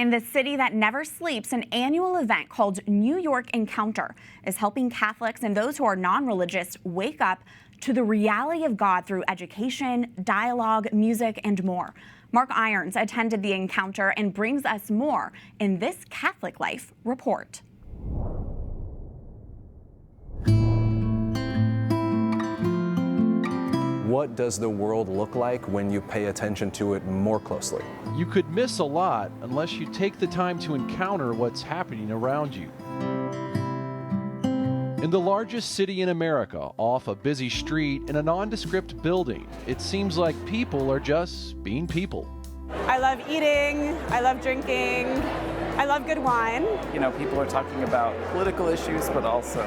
In the city that never sleeps, an annual event called New York Encounter is helping Catholics and those who are non-religious wake up to the reality of God through education, dialogue, music, and more. Mark Irons attended the encounter and brings us more in this Catholic Life report. What does the world look like when you pay attention to it more closely? You could miss a lot unless you take the time to encounter what's happening around you. In the largest city in America, off a busy street in a nondescript building, it seems like people are just being people. I love eating, I love drinking, I love good wine. You know, people are talking about political issues, but also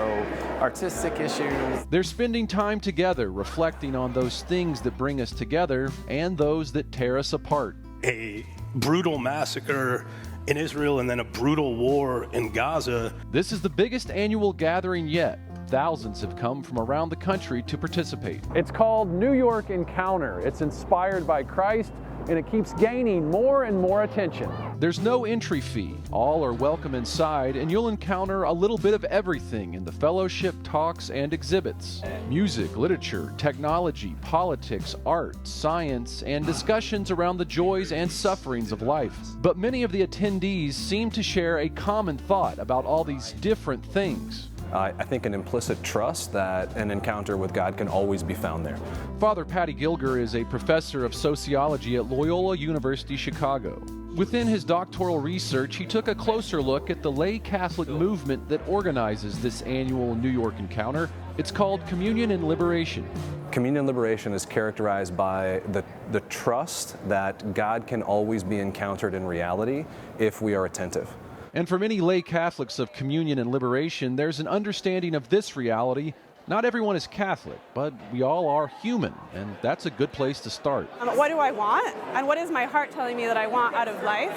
artistic issues. They're spending time together, reflecting on those things that bring us together and those that tear us apart. A brutal massacre in Israel and then a brutal war in Gaza. This is the biggest annual gathering yet. Thousands have come from around the country to participate. It's called New York Encounter. It's inspired by Christ, and it keeps gaining more and more attention. There's no entry fee. All are welcome inside, and you'll encounter a little bit of everything in the fellowship, talks, and exhibits. Music, literature, technology, politics, art, science, and discussions around the joys and sufferings of life. But many of the attendees seem to share a common thought about all these different things. I think an implicit trust that an encounter with God can always be found there. Father Patty Gilger is a professor of sociology at Loyola University Chicago. Within his doctoral research, he took a closer look at the lay Catholic movement that organizes this annual New York Encounter. It's called Communion and Liberation. Communion and liberation is characterized by the trust that God can always be encountered in reality if we are attentive. And for many lay Catholics of Communion and Liberation, there's an understanding of this reality. Not everyone is Catholic, but we all are human, and that's a good place to start. What do I want? And what is my heart telling me that I want out of life?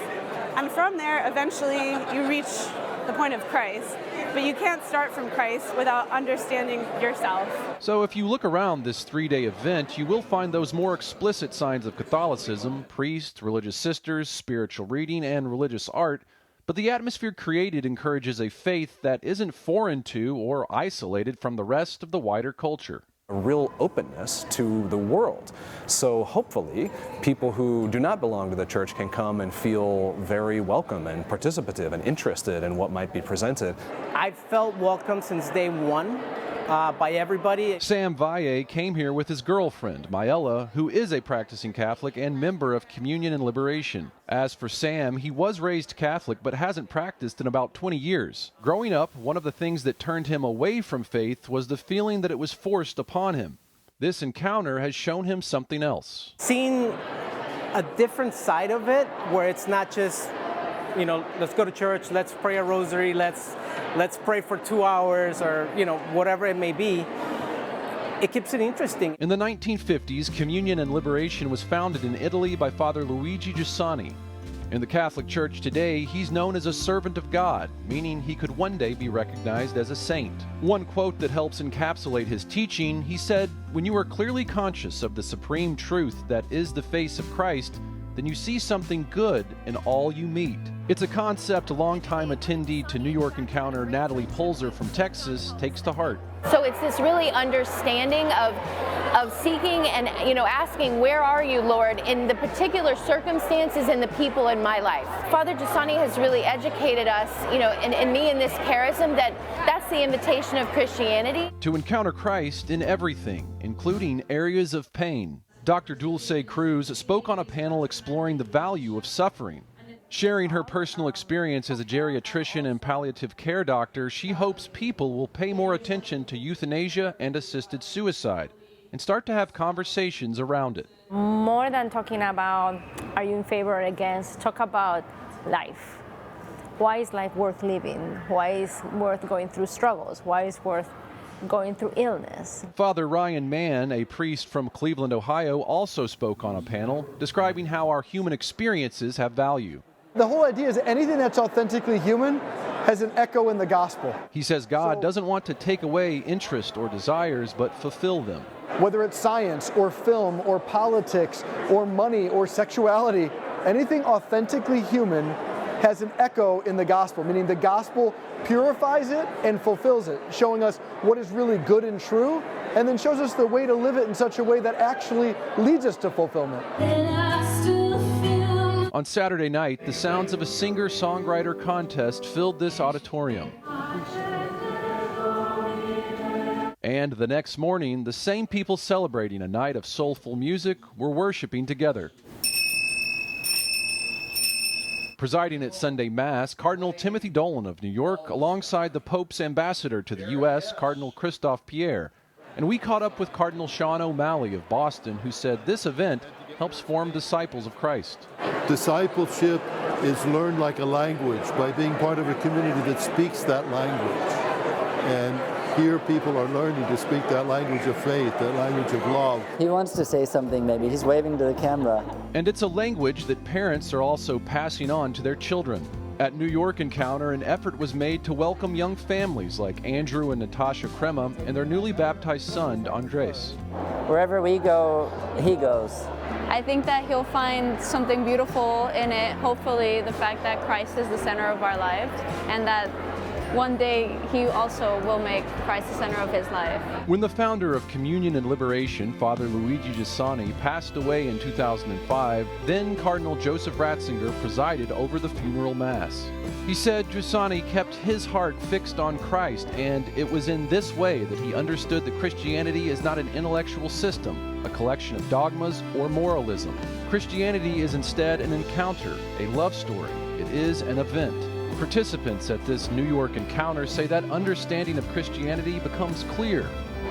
And from there, eventually, you reach the point of Christ. But you can't start from Christ without understanding yourself. So if you look around this three-day event, you will find those more explicit signs of Catholicism: priests, religious sisters, spiritual reading, and religious art. But the atmosphere created encourages a faith that isn't foreign to or isolated from the rest of the wider culture. A real openness to the world. So hopefully, people who do not belong to the church can come and feel very welcome and participative and interested in what might be presented. I've felt welcome since day one. By everybody. Sam Valle came here with his girlfriend, Maella, who is a practicing Catholic and member of Communion and Liberation. As for Sam, he was raised Catholic but hasn't practiced in about 20 years. Growing up, one of the things that turned him away from faith was the feeling that it was forced upon him. This encounter has shown him something else. Seeing a different side of it, where it's not just, you know, let's go to church, let's pray a rosary, let's pray for 2 hours, or, you know, whatever it may be. It keeps it interesting. In the 1950s, Communion and Liberation was founded in Italy by Father Luigi Giussani. In the Catholic Church today, he's known as a servant of God, meaning he could one day be recognized as a saint. One quote that helps encapsulate his teaching, he said, "When you are clearly conscious of the supreme truth that is the face of Christ, then you see something good in all you meet." It's a concept a longtime attendee to New York Encounter, Natalie Polzer from Texas, takes to heart. So it's this really understanding of seeking and, you know, asking, where are you, Lord, in the particular circumstances and the people in my life. Father Giussani has really educated us, you know, and me in this charism, that that's the invitation of Christianity. To encounter Christ in everything, including areas of pain. Dr. Dulce Cruz spoke on a panel exploring the value of suffering. Sharing her personal experience as a geriatrician and palliative care doctor, she hopes people will pay more attention to euthanasia and assisted suicide and start to have conversations around it. More than talking about are you in favor or against, talk about life. Why is life worth living? Why is it worth going through struggles? Why is it worth going through illness? Father Ryan Mann, a priest from Cleveland, Ohio, also spoke on a panel describing how our human experiences have value. The whole idea is anything that's authentically human has an echo in the gospel. He says God doesn't want to take away interest or desires, but fulfill them. Whether it's science or film or politics or money or sexuality, anything authentically human has an echo in the gospel, meaning the gospel purifies it and fulfills it, showing us what is really good and true, and then shows us the way to live it in such a way that actually leads us to fulfillment. On Saturday night, the sounds of a singer-songwriter contest filled this auditorium. And the next morning, the same people celebrating a night of soulful music were worshiping together. Presiding at Sunday Mass, Cardinal Timothy Dolan of New York, alongside the Pope's ambassador to the U.S., Cardinal Christophe Pierre. And we caught up with Cardinal Sean O'Malley of Boston, who said this event helps form disciples of Christ. Discipleship is learned like a language by being part of a community that speaks that language. And here people are learning to speak that language of faith, that language of love. He wants to say something maybe. He's waving to the camera. And it's a language that parents are also passing on to their children. At New York Encounter, an effort was made to welcome young families like Andrew and Natasha Crema and their newly baptized son, Andres. Wherever we go, he goes. I think that he'll find something beautiful in it, hopefully the fact that Christ is the center of our lives, and that one day he also will make Christ the center of his life. When the founder of Communion and Liberation, Father Luigi Giussani, passed away in 2005, then Cardinal Joseph Ratzinger presided over the funeral mass. He said Giussani kept his heart fixed on Christ, and it was in this way that he understood that Christianity is not an intellectual system, a collection of dogmas or moralism. Christianity is instead an encounter, a love story. It is an event. Participants at this New York encounter say that understanding of Christianity becomes clear.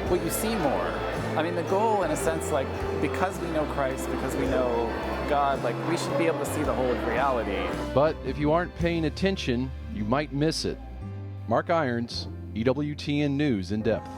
What you see more. I mean, the goal, in a sense, like, because we know Christ, because we know God, like, we should be able to see the whole of reality. But if you aren't paying attention, you might miss it. Mark Irons, EWTN News In Depth.